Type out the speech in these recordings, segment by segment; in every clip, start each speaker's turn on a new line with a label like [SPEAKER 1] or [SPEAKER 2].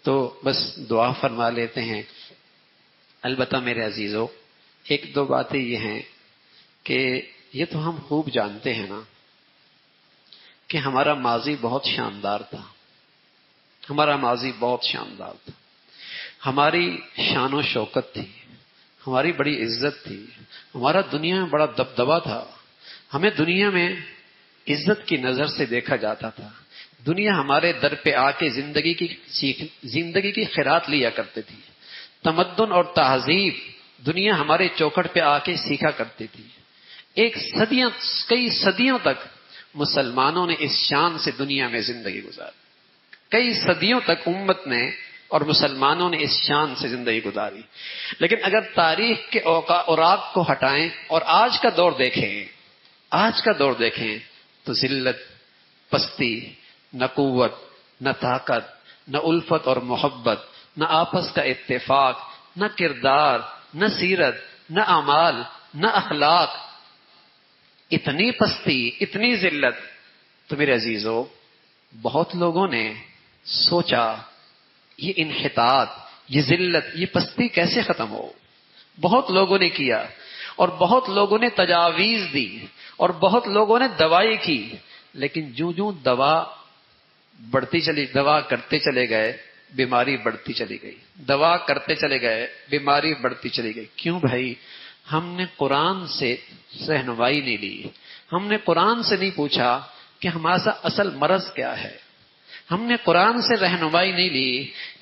[SPEAKER 1] تو بس دعا فرما لیتے ہیں. البتہ میرے عزیزو ایک دو باتیں یہ ہیں کہ یہ تو ہم خوب جانتے ہیں نا کہ ہمارا ماضی بہت شاندار تھا. ہمارا ماضی بہت شاندار تھا. ہماری شان و شوکت تھی, ہماری بڑی عزت تھی, ہمارا دنیا میں بڑا دبدبا تھا. ہمیں دنیا میں عزت کی نظر سے دیکھا جاتا تھا. دنیا ہمارے در پہ آ کے زندگی کی خیرات لیا کرتی تھی. تمدن اور تہذیب دنیا ہمارے چوکھٹ پہ آ کے سیکھا کرتی تھی. کئی صدیوں تک مسلمانوں نے اس شان سے دنیا میں زندگی گزاری. کئی صدیوں تک امت نے اور مسلمانوں نے اس شان سے زندگی گزاری. لیکن اگر تاریخ کے اوراق کو ہٹائیں اور آج کا دور دیکھیں تو ذلت, پستی, نہ قوت, نہ طاقت, نہ الفت اور محبت, نہ آپس کا اتفاق, نہ کردار, نہ سیرت, نہ اعمال, نہ اخلاق, اتنی پستی, اتنی ذلت. تو میرے عزیزو بہت لوگوں نے سوچا یہ انحطاط, یہ ذلت, یہ پستی کیسے ختم ہو. بہت لوگوں نے کیا اور بہت لوگوں نے تجاویز دی اور بہت لوگوں نے دوائی کی. لیکن جوں دوا کرتے چلے گئے بیماری بڑھتی چلی گئی. دوا کرتے چلے گئے بیماری بڑھتی چلی گئی. کیوں بھائی؟ ہم نے قرآن سے رہنمائی نہیں لی. ہم نے قرآن سے نہیں پوچھا کہ ہمارا اصل مرض کیا ہے. ہم نے قرآن سے رہنمائی نہیں لی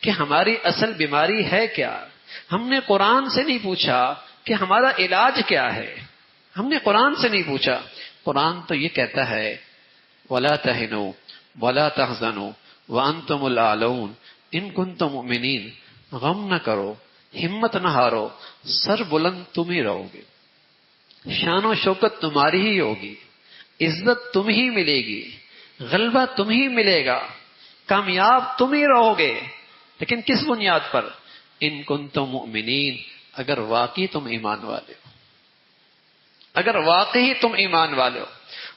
[SPEAKER 1] کہ ہماری اصل بیماری ہے کیا. ہم نے قرآن سے نہیں پوچھا کہ ہمارا علاج کیا ہے. ہم نے قرآن سے نہیں پوچھا. قرآن تو یہ کہتا ہے وَلَا تَهِنُوا وَلَا تَحْزَنُوا وَأَنْتُمُ الْأَعْلَوْنَ إِن كُنتُم مُؤْمِنِينَ. غم نہ کرو, ہمت نہ ہارو, سر بلند تم ہی رہو گے. شان و شوکت تمہاری ہی ہوگی, عزت تم ہی ملے گی, غلبہ تم ہی ملے گا, کامیاب تم ہی رہو گے. لیکن کس بنیاد پر؟ ان کنتم مؤمنین, اگر واقعی تم ایمان والے ہو, اگر واقعی تم ایمان والے ہو.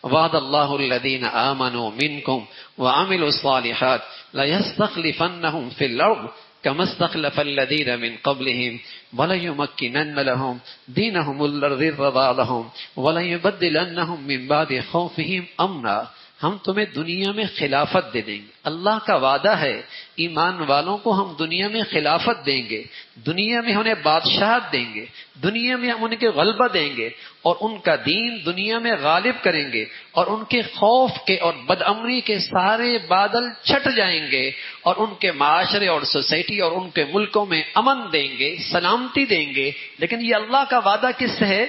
[SPEAKER 1] وعد اللہ الذین آمنوا منکم وعملوا الصالحات لیستخلفنہم فی الارض كما استخلف الذين من قبلهم وليمكنن لهم دينهم الذي ارتضى لهم وليبدلنهم من بعد خوفهم امنا. ہم تمہیں دنیا میں خلافت دے دیں گے. اللہ کا وعدہ ہے ایمان والوں کو ہم دنیا میں خلافت دیں گے, دنیا میں انہیں بادشاہت دیں گے, دنیا میں ہم ان کے غلبہ دیں گے اور ان کا دین دنیا میں غالب کریں گے اور ان کے خوف کے اور بدامنی کے سارے بادل چھٹ جائیں گے اور ان کے معاشرے اور سوسائٹی اور ان کے ملکوں میں امن دیں گے, سلامتی دیں گے. لیکن یہ اللہ کا وعدہ کس سے ہے؟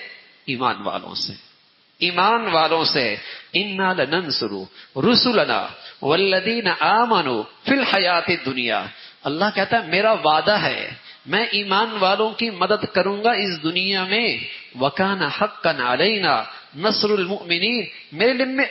[SPEAKER 1] ایمان والوں سے. ایمان والوں سے. انا لننصر رسلنا والذین آمنوا فی الحیات الدنیا. اللہ کہتا ہے میرا وعدہ ہے میں ایمان والوں کی مدد کروں گا اس دنیا میں. وکان حقا علینا نصر المؤمنین.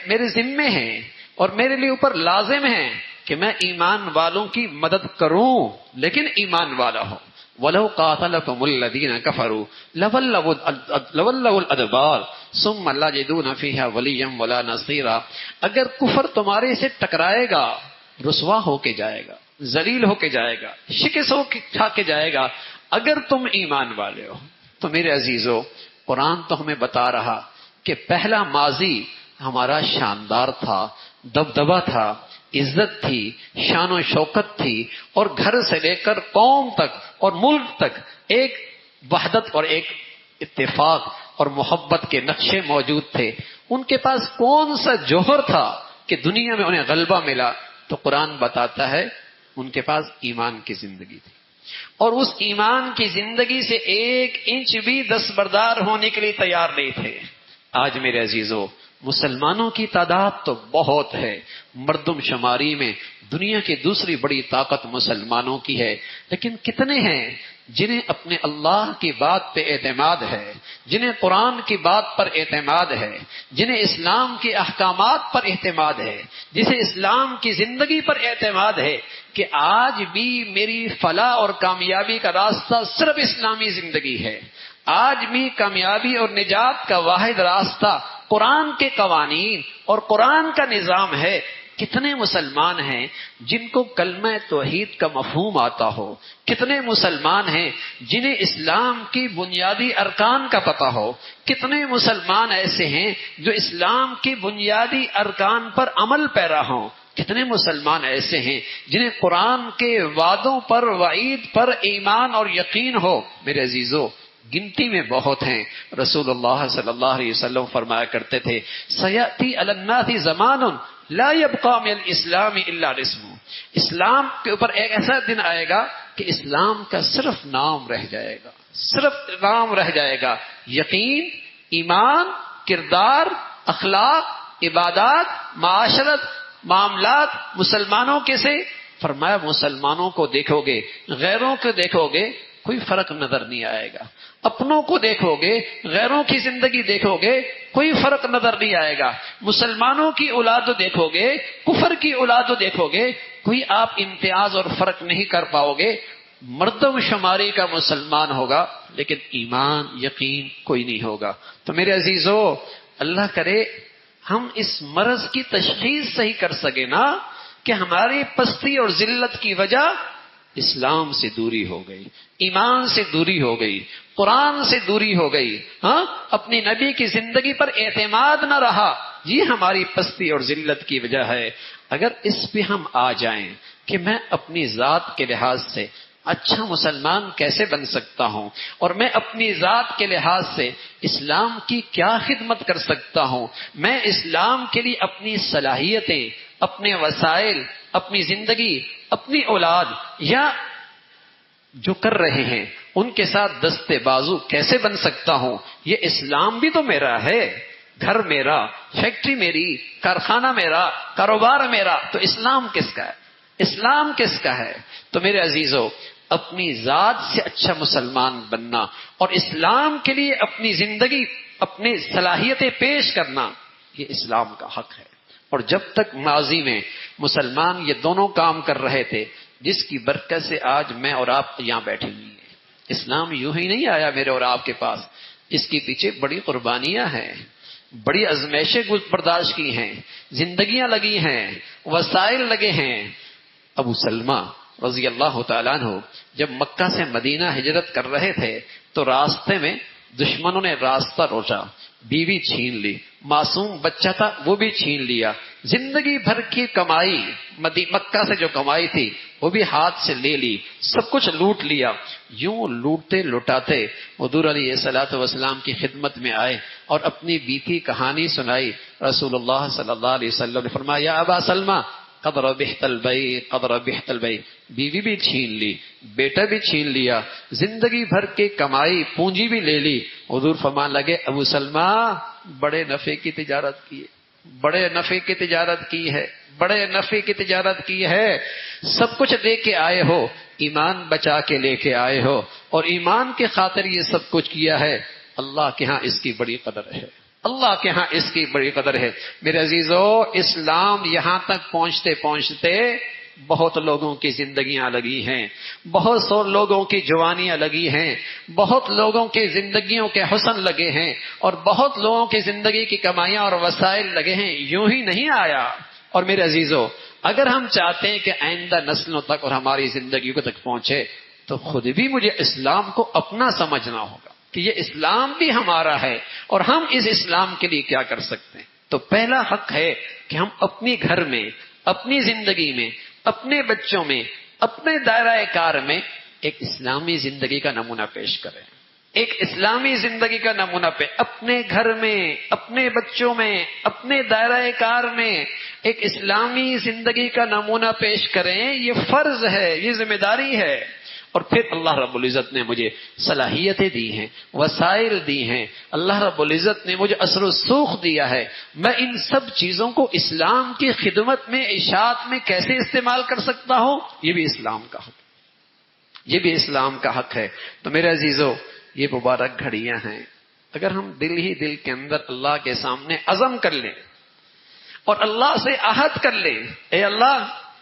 [SPEAKER 1] میرے ذمے ہیں اور میرے لیے اوپر لازم ہے کہ میں ایمان والوں کی مدد کروں, لیکن ایمان والا ہو. وَلَوْ قَاتَلَكُمُ الَّذِينَ كَفَرُوا لَوَلَّوُا الْأَدْبَارَ ثُمَّ لَا يَجِدُونَ فِيهَا وَلِيًّا وَلَا نَصِيرًا. اگر کفر تمہارے سے ٹکرائے گا رسوا ہو کے جائے گا, ذلیل ہو کے جائے گا, شکست ہو کے کھا کے جائے گا اگر تم ایمان والے ہو. تو میرے عزیزو قرآن تو ہمیں بتا رہا کہ پہلا ماضی ہمارا شاندار تھا, دبدبا تھا, عزت تھی, شان و شوکت تھی, اور گھر سے لے کر قوم تک اور ملک تک ایک وحدت اور ایک اتفاق اور محبت کے نقشے موجود تھے. ان کے پاس کون سا جوہر تھا کہ دنیا میں انہیں غلبہ ملا؟ تو قرآن بتاتا ہے ان کے پاس ایمان کی زندگی تھی, اور اس ایمان کی زندگی سے ایک انچ بھی دستبردار ہونے کے لیے تیار نہیں تھے. آج میرے عزیزو مسلمانوں کی تعداد تو بہت ہے, مردم شماری میں دنیا کی دوسری بڑی طاقت مسلمانوں کی ہے. لیکن کتنے ہیں جنہیں اپنے اللہ کی بات پہ اعتماد ہے, جنہیں قرآن کی بات پر اعتماد ہے, جنہیں اسلام کے احکامات پر اعتماد ہے, جسے اسلام کی زندگی پر اعتماد ہے کہ آج بھی میری فلاح اور کامیابی کا راستہ صرف اسلامی زندگی ہے. آج بھی کامیابی اور نجات کا واحد راستہ قرآن کے قوانین اور قرآن کا نظام ہے. کتنے مسلمان ہیں جن کو کلمہ توحید کا مفہوم آتا ہو، کتنے مسلمان ہیں جنہیں اسلام کی بنیادی ارکان کا پتہ ہو، کتنے مسلمان ایسے ہیں جو اسلام کی بنیادی ارکان پر عمل پیرا ہوں، کتنے مسلمان ایسے ہیں جنہیں قرآن کے وعدوں پر، وعید پر ایمان اور یقین ہو۔ میرے عزیزو، گنتی میں بہت ہیں۔ رسول اللہ صلی اللہ علیہ وسلم فرمایا کرتے تھے، سیأتی علی الناس زمان لا یبقى من الاسلام الا رسمه، اسلام کے اوپر ایک ایسا دن آئے گا کہ اسلام کا صرف نام رہ جائے گا، صرف نام رہ جائے گا۔ یقین، ایمان، کردار، اخلاق، عبادات، معاشرت، معاملات مسلمانوں کے سے فرمایا مسلمانوں کو دیکھو گے، غیروں کو دیکھو گے، کوئی فرق نظر نہیں آئے گا۔ اپنوں کو دیکھو گے، غیروں کی زندگی دیکھو گے، کوئی فرق نظر نہیں آئے گا۔ مسلمانوں کی اولاد دیکھو گے، کفر کی اولاد دیکھو گے، کوئی آپ امتیاز اور فرق نہیں کر پاؤ گے۔ مردم شماری کا مسلمان ہوگا لیکن ایمان، یقین کوئی نہیں ہوگا۔ تو میرے عزیزو، اللہ کرے ہم اس مرض کی تشخیص صحیح کر سکے نا کہ ہماری پستی اور ذلت کی وجہ اسلام سے دوری ہو گئی، ایمان سے دوری ہو گئی، قرآن سے دوری ہو گئی، ہاں، اپنی نبی کی زندگی پر اعتماد نہ رہا، یہ ہماری پستی اور ذلت کی وجہ ہے۔ اگر اس پہ ہم آ جائیں کہ میں اپنی ذات کے لحاظ سے اچھا مسلمان کیسے بن سکتا ہوں، اور میں اپنی ذات کے لحاظ سے اسلام کی کیا خدمت کر سکتا ہوں، میں اسلام کے لیے اپنی صلاحیتیں، اپنے وسائل، اپنی زندگی، اپنی اولاد یا جو کر رہے ہیں ان کے ساتھ دستے بازو کیسے بن سکتا ہوں۔ یہ اسلام بھی تو میرا ہے، گھر میرا، فیکٹری میری، کارخانہ میرا، کاروبار میرا، تو اسلام کس کا ہے؟ اسلام کس کا ہے؟ تو میرے عزیزو، اپنی ذات سے اچھا مسلمان بننا اور اسلام کے لیے اپنی زندگی، اپنی صلاحیتیں پیش کرنا، یہ اسلام کا حق ہے۔ اور جب تک ماضی میں مسلمان یہ دونوں کام کر رہے تھے، جس کی برکت سے آج میں اور آپ یہاں بیٹھے ہوئے ہیں۔ اسلام یوں ہی نہیں آیا میرے اور آپ کے پاس، اس کے پیچھے بڑی قربانیاں ہیں، بڑی ازمائشیں برداشت کی ہیں، زندگیاں لگی ہیں، وسائل لگے ہیں۔ ابو سلمہ رضی اللہ تعالیٰ عنہ جب مکہ سے مدینہ ہجرت کر رہے تھے تو راستے میں دشمنوں نے راستہ روکا، بیوی چھین لی، معصوم بچہ تھا وہ بھی چھین لیا، زندگی بھر کی کمائی مکہ سے جو کمائی تھی وہ بھی ہاتھ سے لے لی، سب کچھ لوٹ لیا۔ یوں لوٹتے لوٹاتے حضور علیہ الصلوۃ والسلام کی خدمت میں آئے اور اپنی بیتی کہانی سنائی۔ رسول اللہ صلی اللہ علیہ وسلم نے فرمایا، یا ابا سلمہ قد ربحت البیع، قد ربحت البیع، بیوی بھی چھین لی، بیٹا بھی چھین لیا، زندگی بھر کی کمائی پونجی بھی لے لی۔ حضور فرمان لگے، ابو سلمہ بڑے نفع کی تجارت کی ہے، بڑے نفع کی تجارت کی ہے، بڑے نفع کی تجارت کی ہے، سب کچھ دے کے آئے ہو، ایمان بچا کے لے کے آئے ہو، اور ایمان کے خاطر یہ سب کچھ کیا ہے، اللہ کے ہاں اس کی بڑی قدر ہے، اللہ کے ہاں اس کی بڑی قدر ہے۔ میرے عزیزو، اسلام یہاں تک پہنچتے پہنچتے بہت لوگوں کی زندگیاں لگی ہیں، بہت سو لوگوں کی جوانیاں لگی ہیں، بہت لوگوں کی زندگیوں کے حسن لگے ہیں، اور بہت لوگوں کی زندگی کی کمائیاں اور وسائل لگے ہیں، یوں ہی نہیں آیا۔ اور میرے عزیزو، اگر ہم چاہتے ہیں کہ آئندہ نسلوں تک اور ہماری زندگیوں تک پہنچے تو خود بھی مجھے اسلام کو اپنا سمجھنا ہوگا کہ یہ اسلام بھی ہمارا ہے اور ہم اس اسلام کے لیے کیا کر سکتے ہیں۔ تو پہلا حق ہے کہ ہم اپنی گھر میں، اپنی زندگی میں، اپنے بچوں میں، اپنے دائرہ کار میں ایک اسلامی زندگی کا نمونہ پیش کریں، ایک اسلامی زندگی کا نمونہ اپنے گھر میں، اپنے بچوں میں، اپنے دائرہ کار میں ایک اسلامی زندگی کا نمونہ پیش کریں۔ یہ فرض ہے، یہ ذمہ داری ہے۔ اور پھر اللہ رب العزت نے مجھے صلاحیتیں دی ہیں، وسائل دی ہیں، اللہ رب العزت نے مجھے اثر و سوخ دیا ہے، میں ان سب چیزوں کو اسلام کی خدمت میں، اشاعت میں کیسے استعمال کر سکتا ہوں، یہ بھی اسلام کا حق، یہ بھی اسلام کا حق ہے۔ تو میرے عزیزو، یہ مبارک گھڑیاں ہیں، اگر ہم دل ہی دل کے اندر اللہ کے سامنے عزم کر لیں اور اللہ سے عہد کر لیں، اے اللہ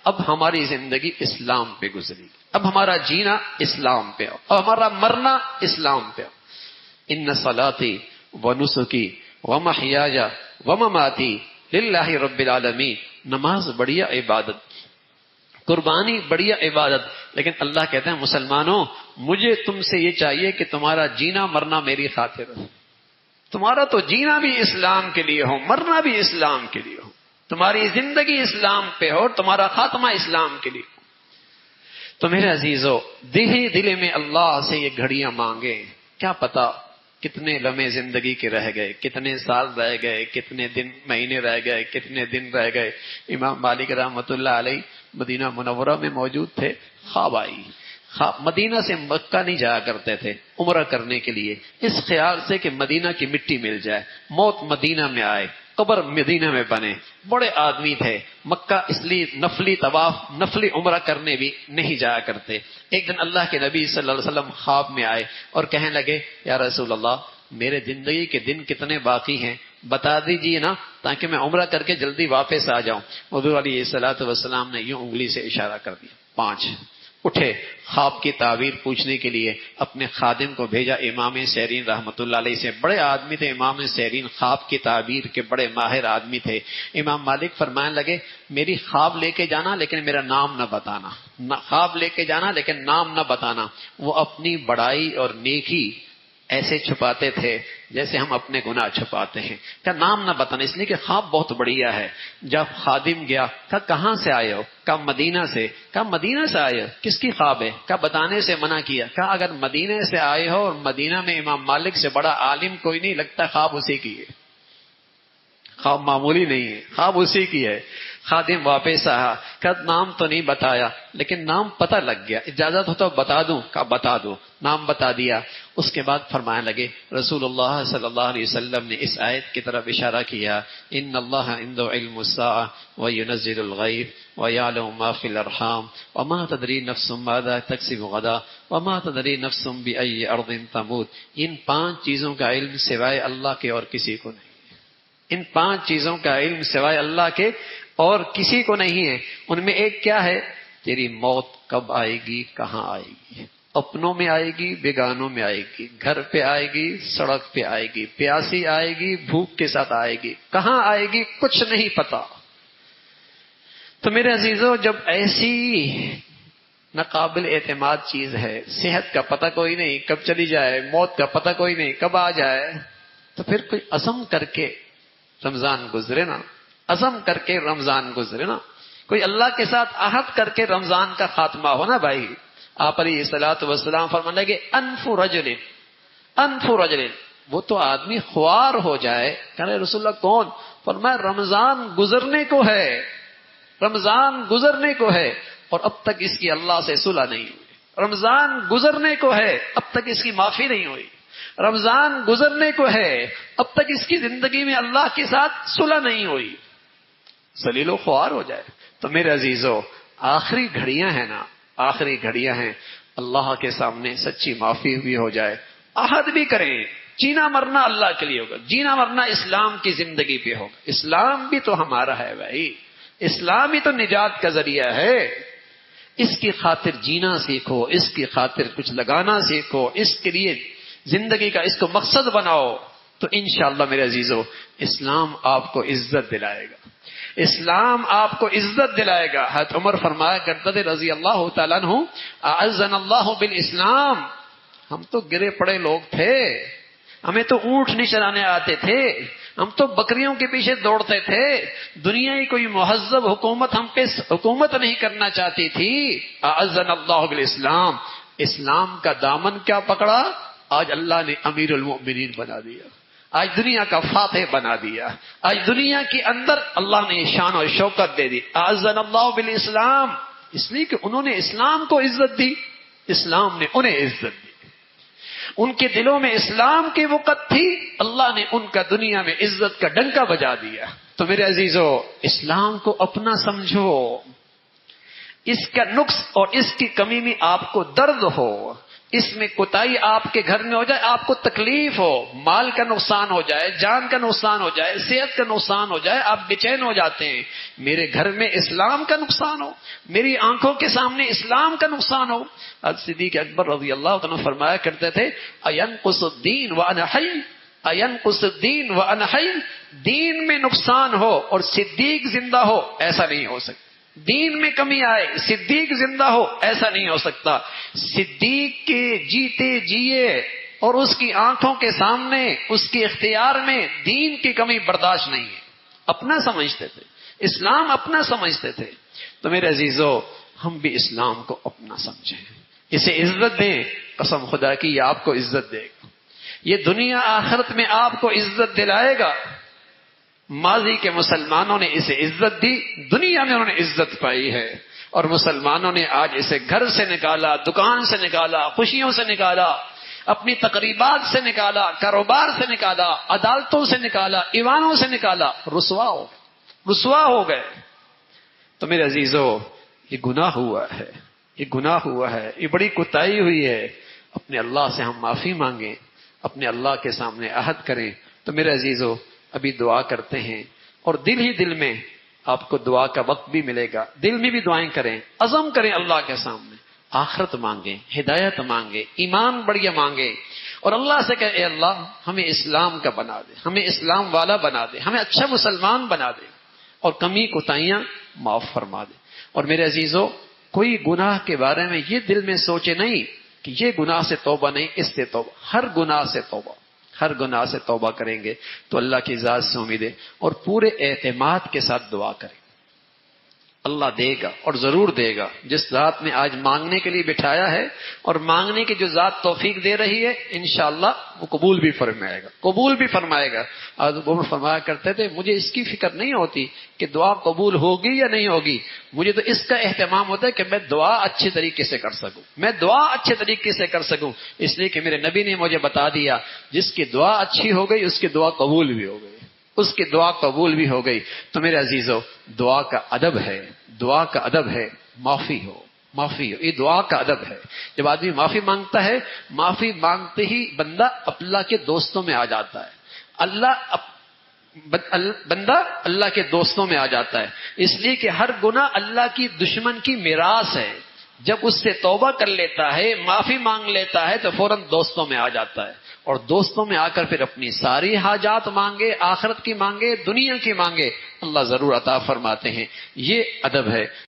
[SPEAKER 1] اب ہماری زندگی اسلام پہ گزری، اب ہمارا جینا اسلام پہ ہو، اب ہمارا مرنا اسلام پہ ہو۔ ان صلاتی و نسکی و محیایا و مماتی للہ رب العالمین نماز بڑھیا عبادت، قربانی بڑھیا عبادت، لیکن اللہ کہتے ہیں مسلمانوں مجھے تم سے یہ چاہیے کہ تمہارا جینا مرنا میری خاطر ہو، تمہارا تو جینا بھی اسلام کے لیے ہو، مرنا بھی اسلام کے لیے ہو، تمہاری زندگی اسلام پہ ہو، تمہارا خاتمہ اسلام کے لیے ہو۔ تو میرے عزیزو دل میں اللہ سے یہ گھڑیاں مانگیں، کیا پتا کتنے لمحے زندگی کے رہ گئے، کتنے سال رہ گئے، کتنے دن مہینے رہ گئے، کتنے دن رہ گئے۔ امام مالک رحمۃ اللہ علیہ مدینہ منورہ میں موجود تھے، خواب آئی، مدینہ سے مکہ نہیں جایا کرتے تھے عمرہ کرنے کے لیے، اس خیال سے کہ مدینہ کی مٹی مل جائے، موت مدینہ میں آئے، قبر مدینہ میں بنے، بڑے آدمی تھے، مکہ اس لیے نفلی طواف نفلی عمرہ کرنے بھی نہیں جایا کرتے۔ ایک دن اللہ کے نبی صلی اللہ علیہ وسلم خواب میں آئے اور کہنے لگے یا رسول اللہ میرے زندگی کے دن کتنے باقی ہیں بتا دیجئے نا تاکہ میں عمرہ کر کے جلدی واپس آ جاؤں۔ حضور علیہ الصلوۃ والسلام نے یوں انگلی سے اشارہ کر دیا، 5۔ اٹھے، خواب کی تعبیر پوچھنے کے لیے اپنے خادم کو بھیجا امام سیرین رحمۃ اللہ علیہ سے، بڑے آدمی تھے امام سیرین، خواب کی تعبیر کے بڑے ماہر آدمی تھے۔ امام مالک فرمانے لگے میری خواب لے کے جانا لیکن میرا نام نہ بتانا، خواب لے کے جانا لیکن نام نہ بتانا۔ وہ اپنی بڑائی اور نیکی ایسے چھپاتے تھے جیسے ہم اپنے گناہ چھپاتے ہیں، کہا نام نہ بتانا، اس لیے کہ خواب بہت بڑھیا ہے۔ جب خادم گیا کہا کہاں سے آئے ہو؟ کہا مدینہ سے۔ کہا مدینہ سے آئے ہو، کس کی خواب ہے؟ کہا بتانے سے منع کیا۔ کہا اگر مدینہ سے آئے ہو اور مدینہ میں امام مالک سے بڑا عالم کوئی نہیں، لگتا خواب اسی کی ہے، خواب معمولی نہیں ہے، خواب اسی کی ہے۔ خادم واپس آیا، کہا نام تو نہیں بتایا لیکن نام پتہ لگ گیا، اجازت ہو تو بتا دوں؟ کہا بتا دو۔ نام بتا دیا۔ اس کے بعد فرمانے لگے رسول اللہ صلی اللہ علیہ وسلم نے اس آیت کی طرف اشارہ کیا، ان اللہ عنده علم الساعة وينزل الغیث ويعلم ما في الارحام وما تدری نفس ماذا تکسب غدا وما تدری نفس بأي ارض تموت۔ ان 5 چیزوں کا علم سوائے اللہ کے اور کسی کو نہیں، ان 5 چیزوں کا علم سوائے اللہ کے اور کسی کو نہیں ہے۔ ان میں ایک کیا ہے؟ تیری موت کب آئے گی، کہاں آئے گی، اپنوں میں آئے گی، بیگانوں میں آئے گی، گھر پہ آئے گی، سڑک پہ آئے گی، پیاسی آئے گی، بھوک کے ساتھ آئے گی، کہاں آئے گی کچھ نہیں پتا۔ تو میرے عزیزو جب ایسی ناقابل اعتماد چیز ہے، صحت کا پتہ کوئی نہیں کب چلی جائے، موت کا پتہ کوئی نہیں کب آ جائے، تو پھر کوئی عزم کر کے رمضان گزرے نا، عزم کر کے رمضان گزرے نا، کوئی اللہ کے ساتھ عہد کر کے رمضان کا خاتمہ ہونا بھائی۔ آپ علیہ الصلوۃ والسلام فرمانے لگے انف رجل، وہ تو آدمی خوار ہو جائے۔ کہنے رسول اللہ کون؟ فرمایا رمضان گزرنے کو ہے، رمضان گزرنے کو ہے اور اب تک اس کی اللہ سے صلح نہیں ہوئی، رمضان گزرنے کو ہے اب تک اس کی معافی نہیں ہوئی، رمضان گزرنے کو ہے اب تک اس کی زندگی میں اللہ کے ساتھ صلح نہیں ہوئی، ذلیل و خوار ہو جائے۔ تو میرے عزیزو آخری گھڑیاں ہیں نا، آخری گھڑیاں ہیں، اللہ کے سامنے سچی معافی بھی ہو جائے، عہد بھی کریں، جینا مرنا اللہ کے لیے ہوگا، جینا مرنا اسلام کی زندگی پہ ہوگا، اسلام بھی تو ہمارا ہے بھائی، اسلام ہی تو نجات کا ذریعہ ہے، اس کی خاطر جینا سیکھو، اس کی خاطر کچھ لگانا سیکھو، اس کے لیے زندگی کا اس کو مقصد بناؤ، تو انشاءاللہ میرے عزیزو اسلام آپ کو عزت دلائے گا، اسلام آپ کو عزت دلائے گا۔ حضرت عمر فرمایا کرتے تھے رضی اللہ تعالیٰ عنہ، اعزنا اللہ بالاسلام، ہم تو گرے پڑے لوگ تھے، ہمیں تو اونٹ نہیں چلانے آتے تھے، ہم تو بکریوں کے پیچھے دوڑتے تھے، دنیا کی کوئی مہذب حکومت ہم پہ حکومت نہیں کرنا چاہتی تھی، اعزنا اللہ بالاسلام، اسلام کا دامن کیا پکڑا، آج اللہ نے امیر المؤمنین بنا دیا، آج دنیا کا فاتح بنا دیا، آج دنیا کے اندر اللہ نے شان اور شوکت دے دی، اعزنا اللہ بالاسلام، اس لیے کہ انہوں نے اسلام کو عزت دی، اسلام نے انہیں عزت دی، ان کے دلوں میں اسلام کی وقت تھی، اللہ نے ان کا دنیا میں عزت کا ڈنکا بجا دیا۔ تو میرے عزیزو اسلام کو اپنا سمجھو، اس کا نقص اور اس کی کمی میں آپ کو درد ہو، اس میں کوتاہی آپ کے گھر میں ہو جائے، آپ کو تکلیف ہو، مال کا نقصان ہو جائے، جان کا نقصان ہو جائے، صحت کا نقصان ہو جائے، آپ بے چین ہو جاتے ہیں، میرے گھر میں اسلام کا نقصان ہو، میری آنکھوں کے سامنے اسلام کا نقصان ہو۔ حضرت صدیق اکبر رضی اللہ عنہ فرمایا کرتے تھے اَيَنْقُصُ الدِّينُ وَأَنَا حَيٌّ، اینقص الدین وانا حی، دین میں نقصان ہو اور صدیق زندہ ہو، ایسا نہیں ہو سکتا۔ دین میں کمی آئے، صدیق زندہ ہو، ایسا نہیں ہو سکتا۔ صدیق کے جیتے جیے اور اس کی آنکھوں کے سامنے، اس کے اختیار میں دین کی کمی برداشت نہیں ہے۔ اپنا سمجھتے تھے، اسلام اپنا سمجھتے تھے۔ تو میرے عزیزو، ہم بھی اسلام کو اپنا سمجھیں، اسے عزت دیں۔ قسم خدا کی یہ آپ کو عزت دے گا، یہ دنیا آخرت میں آپ کو عزت دلائے گا۔ ماضی کے مسلمانوں نے اسے عزت دی، دنیا میں انہوں نے عزت پائی ہے، اور مسلمانوں نے آج اسے گھر سے نکالا، دکان سے نکالا، خوشیوں سے نکالا، اپنی تقریبات سے نکالا، کاروبار سے نکالا، عدالتوں سے نکالا، ایوانوں سے نکالا، رسوا ہو گئے۔ تو میرے عزیزو، یہ گناہ ہوا ہے، یہ گناہ ہوا ہے، یہ بڑی کوتاہی ہوئی ہے۔ اپنے اللہ سے ہم معافی مانگیں، اپنے اللہ کے سامنے عہد کریں۔ تو میرے عزیزو، ابھی دعا کرتے ہیں، اور دل ہی دل میں آپ کو دعا کا وقت بھی ملے گا، دل میں بھی دعائیں کریں، عزم کریں اللہ کے سامنے، آخرت مانگیں، ہدایت مانگیں، ایمان بڑھیا مانگیں، اور اللہ سے کہیں اے اللہ ہمیں اسلام کا بنا دے، ہمیں اسلام والا بنا دے، ہمیں اچھا مسلمان بنا دے، اور کمی کوتاہیاں معاف فرما دے۔ اور میرے عزیزو، کوئی گناہ کے بارے میں یہ دل میں سوچے نہیں کہ یہ گناہ سے توبہ نہیں، اس سے توبہ، ہر گناہ سے توبہ، ہر گناہ سے توبہ کریں گے تو اللہ کی ذات سے امیدیں، اور پورے اعتماد کے ساتھ دعا کریں، اللہ دے گا اور ضرور دے گا۔ جس ذات نے آج مانگنے کے لیے بٹھایا ہے، اور مانگنے کی جو ذات توفیق دے رہی ہے، انشاءاللہ وہ قبول بھی فرمائے گا، قبول بھی فرمائے گا۔ حضرت عمر فرمایا کرتے تھے مجھے اس کی فکر نہیں ہوتی کہ دعا قبول ہوگی یا نہیں ہوگی، مجھے تو اس کا اہتمام ہوتا ہے کہ میں دعا اچھے طریقے سے کر سکوں، میں دعا اچھے طریقے سے کر سکوں، اس لیے کہ میرے نبی نے مجھے بتا دیا جس کی دعا اچھی ہو گئی اس کی دعا قبول بھی ہو گئی، اس کی دعا قبول بھی ہو گئی۔ تو میرے عزیزو، دعا کا ادب ہے، دعا کا ادب ہے معافی ہو، معافی ہو، یہ دعا کا ادب ہے۔ جب آدمی معافی مانگتا ہے، معافی مانگتے ہی بندہ اللہ کے دوستوں میں آ جاتا ہے، بندہ اللہ کے دوستوں میں آ جاتا ہے، اس لیے کہ ہر گناہ اللہ کی دشمن کی میراث ہے۔ جب اس سے توبہ کر لیتا ہے، معافی مانگ لیتا ہے، تو فوراً دوستوں میں آ جاتا ہے، اور دوستوں میں آ کر پھر اپنی ساری حاجات مانگے، آخرت کی مانگے، دنیا کی مانگے، اللہ ضرور عطا فرماتے ہیں۔ یہ ادب ہے۔